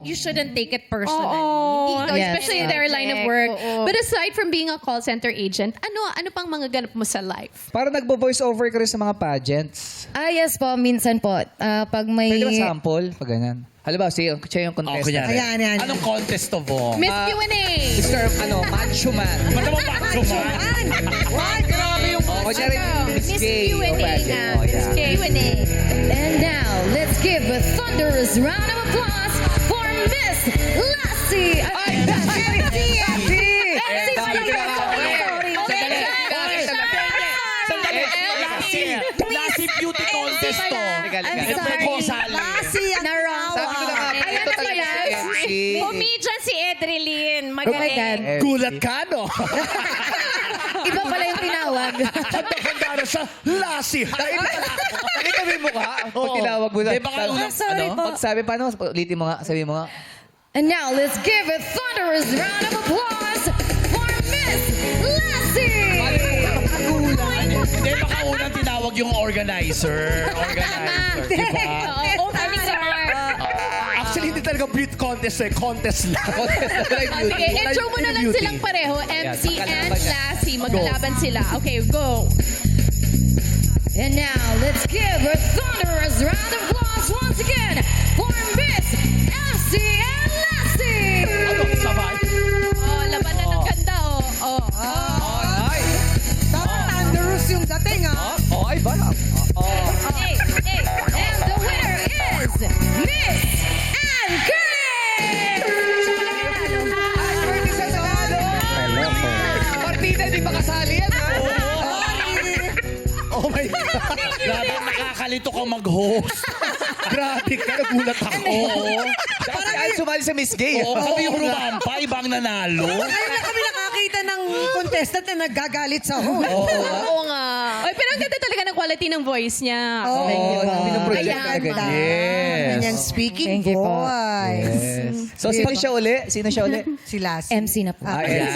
You shouldn't take it personally. Oo, Ikaw, yes, especially in their line of subject. work. Oo. But aside from being a call center agent, ano pang mga ganap mo sa life? Parang nagbo-voice over ka rin sa mga pageants. Yes po, minsan po. Pag may... Pwede ba sample? Pag ganyan. Halimbawa, siya yung contestant. kunyari. Ayan. Anong contest to, Bong? Miss Q&A! Mr. Macho Man. Ba't naman macho man? Why? Grabe yung... Kunyari, Miss Miss Gay. Q&A o pageant. nga. Oh, Miss yeah. Q&A. And now, let's give a thunderous round of applause for Miss Lassie! Lassie beauty contest to. Liga. Lasi ang Sabi ko na nga, Ayan ito na talaga sila. si MC. Comedian si Edrelyn. Oh my God. Magaling. Gulat ka, no? Iba pala yung tinawag. Handa na siya, Lassie. Nakita mo yung mukha? Pag tinawag mo na. Di ba kayo- Sorry po. Pag sabi, paano? Ulitin mo nga. Sabi mo nga. And now, let's give a thunderous round of applause for Miss Lassie! Hindi, baka unang tinawag yung organizer. Di ba? Opening remark. Actually, hindi talaga beauty contest eh. Contest lang. Sige, intro mo na lang Beauty. silang pareho. MC Yan, and magkalaban yan. Lassie. Magkalaban sila. Okay, go. And now, let's give a thunderous round of applause once again for Miss Elsie and Lassie! Ano, sabay? Oh, labanan ng ganda, oh. Dapat thunderous yung dating, ha? Ay, ba? Hey, hey. And the winner is Miss Ann Curtis! Partida, di ba kasali yan, ha? Oh my God. Grabe, nakakalito kang mag-host. Grabe ka, nagulat ako. Kasi ay sumali sa Miss Gay. Oo, kami yung rumampa, ibang nanalo. Ngayon na kami nakakita ng contestant na naggagalit sa host. Oo nga. Ay, pero ang ganda talaga ng quality ng voice niya. Oo. Pinoproject Ayan, talaga niya. Yes. Ganyan, speaking Thank you po. voice. So, sino siya uli? Sino siya uli? Si Lassie. MC na po. Ayan.